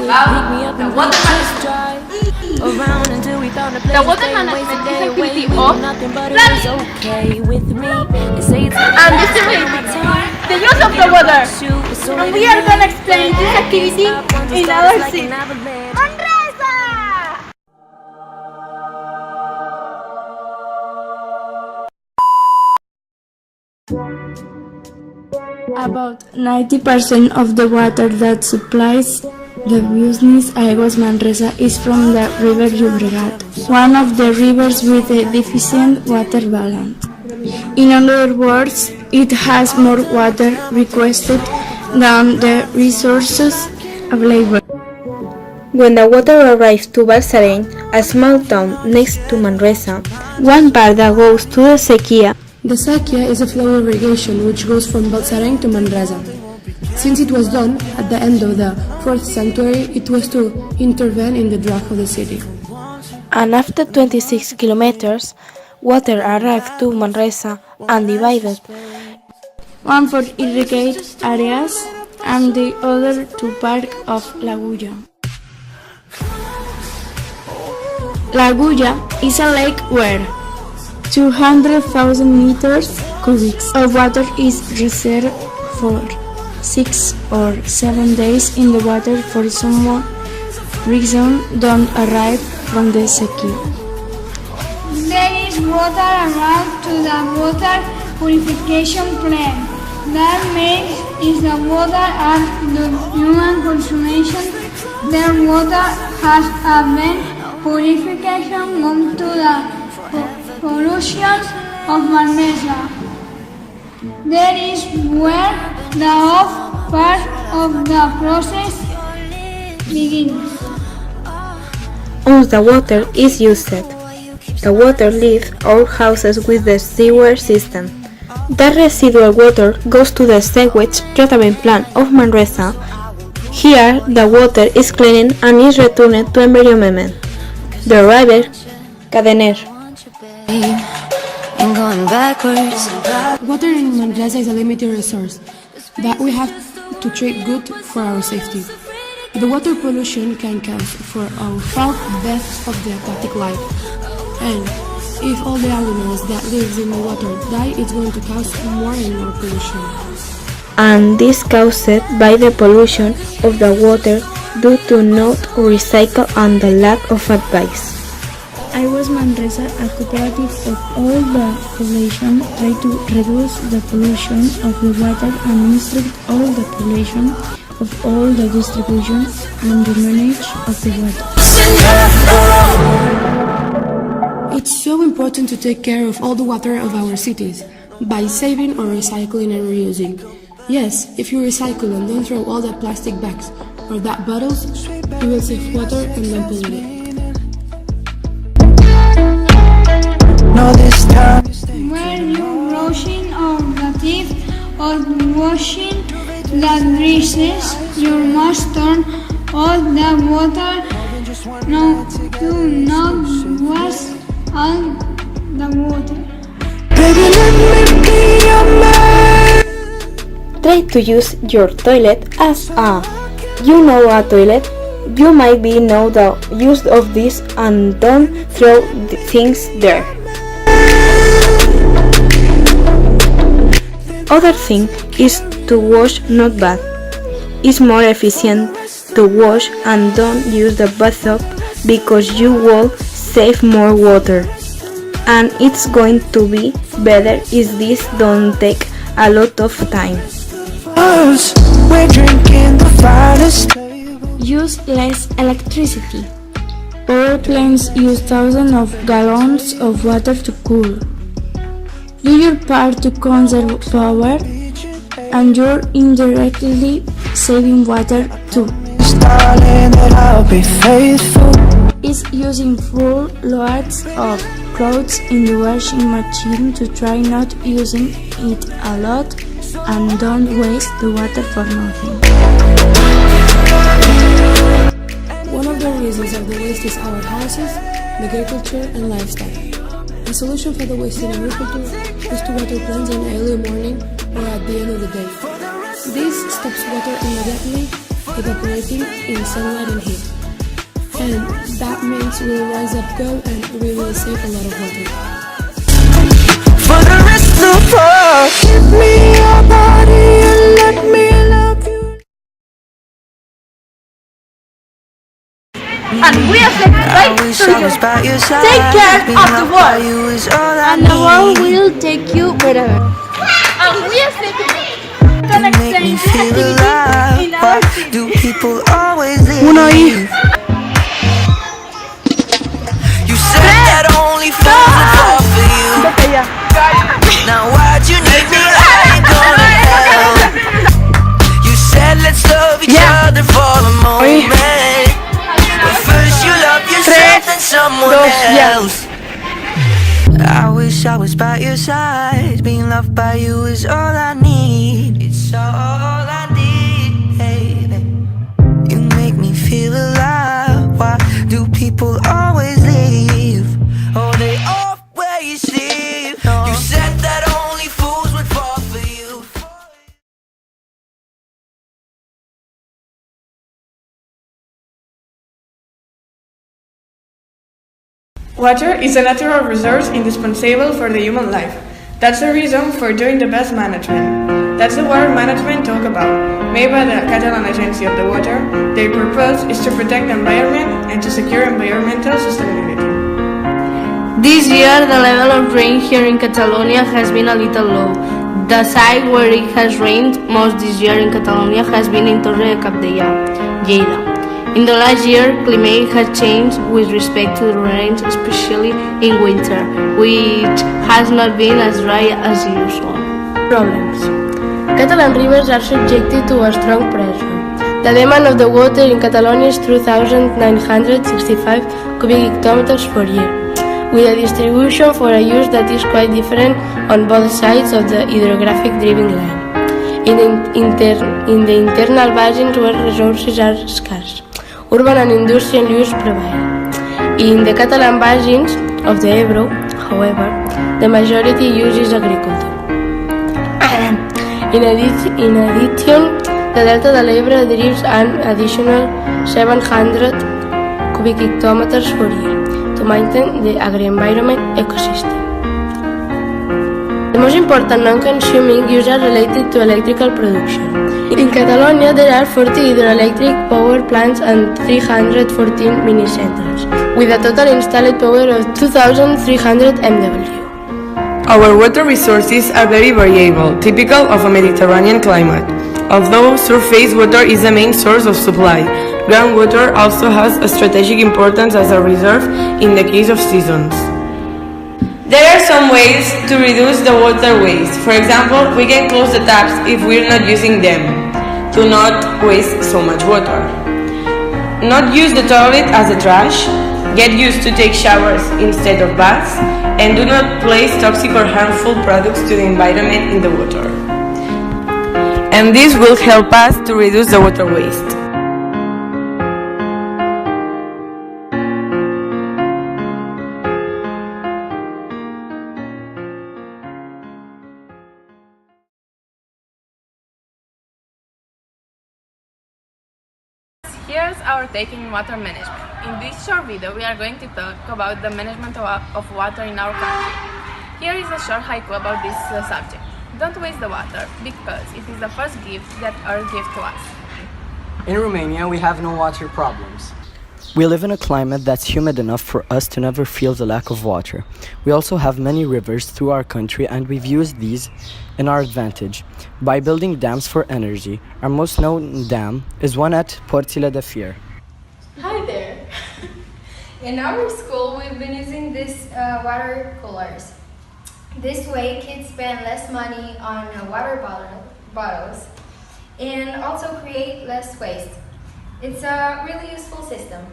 about the water management. The water management is activity of planning and distributing the use of the water. And we are going to explain this activity in our scene. About 90% of the water that supplies the business Aguas Manresa is from the River Llobregat, one of the rivers with a deficient water balance. In other words, it has more water requested than the resources available. When the water arrives to Balsareny, a small town next to Manresa, one part that goes to the sequía. The sequía is a flow irrigation which goes from Balsareny to Manresa. Since it was done at the end of the 4th century, it was to intervene in the drought of the city. And after 26 kilometers, water arrived to Manresa and divided. One for irrigated areas and the other to Park of Lagulla. Lagulla is a lake where 200,000 meters cubic of water is reserved for 6 or 7 days in the water for some reason don't arrive from the sequía. There is water arrived to the water purification plant. That means is the water and the human consumption. Their water has a main purification gone to the pollution of Manresa. There is where the off part of the process begins. Once the water is used, the water leaves our houses with the sewer system. The residual water goes to the sewage treatment plant of Manresa. Here, the water is cleaned and is returned to environment. The river Cadener. Water in Manresa is a limited resource that we have to treat good for our safety. The water pollution can cause for our health deaths of the aquatic life, and if all the animals that live in the water die, it's going to cause more and more pollution. And this caused by the pollution of the water due to not recycle and the lack of advice. Aguas Manresa, a cooperative of all the population, try to reduce the pollution of the water and instruct all the population of all the distribution and the manage of the water. It's so important to take care of all the water of our cities by saving or recycling and reusing. Yes, if you recycle and don't throw all the plastic bags or that bottles, you will save water and don't pollute it. When you brushing or the teeth or washing the dishes, you must turn all the water to not waste all the water. Try to use your toilet as a toilet. You might be know the use of this and don't throw the things there. Other thing is to wash not bath. It's more efficient to wash and don't use the bathtub because you will save more water. And it's going to be better if this don't take a lot of time. Use less electricity. Power plants use thousands of gallons of water to cool. Do your part to conserve power, and you're indirectly saving water too. Is using full loads of clothes in the washing machine to try not using it a lot and don't waste the water for nothing. One of the reasons of the waste is our houses, agriculture and livestock. The solution for the waste in agriculture is to water plants in the early morning or at the end of the day. This stops water immediately evaporating in sunlight and heat. And that means we'll rise up good and we will save a lot of water. For the rest of the world, give me your body and let me love you. And we are saying goodbye to you. Take care of the world. And the world will take you wherever. And we are saying goodbye. Make me feel alive. Why do people always leave? You said that only fools would fall for you. Now why'd you need me? I ain't gonna help. You said let's love each other for a moment, but first you love yourself and someone else. I wish I was by your side. Being loved by you is all I need. It's all I need, baby. You make me feel alive. Why do people always leave? Oh, they always leave. You said that only fools would fall for you. Water is a natural resource indispensable for the human life. That's the reason for doing the best management. That's the water management talk about. Made by the Catalan Agency of the Water, their purpose is to protect the environment and to secure environmental sustainability. This year, the level of rain here in Catalonia has been a little low. The site where it has rained most this year in Catalonia has been in Torre de Cabdella, Lleida. In the last year, climate has changed with respect to the rains, especially in winter, which has not been as dry as usual. Problems. Catalan rivers are subjected to a strong pressure. The demand of the water in Catalonia is 3,965 cubic hectometers per year, with a distribution for a use that is quite different on both sides of the hydrographic driving line. In the internal basins where resources are scarce, urban and industrial use prevail. In the Catalan basins of the Ebro, however, the majority use is agriculture. In addition, the Delta del Ebre drives an additional 700 cubic hectometers per year to maintain the agri-environment ecosystem. The most important non-consuming uses are related to electrical production. In Catalonia, there are 40 hydroelectric power plants and 314 mini-centers, with a total installed power of 2,300 MW. Our water resources are very variable, typical of a Mediterranean climate. Although surface water is the main source of supply, groundwater also has a strategic importance as a reserve in the case of seasons. There are some ways to reduce the water waste. For example, we can close the taps if we're not using them, to not waste so much water. Not use the toilet as a trash, get used to take showers instead of baths, and do not place toxic or harmful products to the environment in the water. And this will help us to reduce the water waste. Here's our take in water management. In this short video, we are going to talk about the management of water in our country. Here is a short haiku about this subject. Don't waste the water, because it is the first gift that Earth gives to us. In Romania, we have no water problems. We live in a climate that's humid enough for us to never feel the lack of water. We also have many rivers through our country, and we've used these in our advantage by building dams for energy. Our most known dam is one at Porțile de Fier. Hi there! In our school, we've been using these water coolers. This way, kids spend less money on water bottles and also create less waste. It's a really useful system.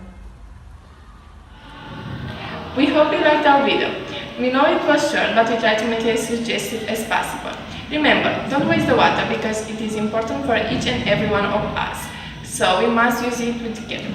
We hope you liked our video. We know it was short, but we tried to make it as suggestive as possible. Remember, don't waste the water because it is important for each and every one of us. So we must use it together.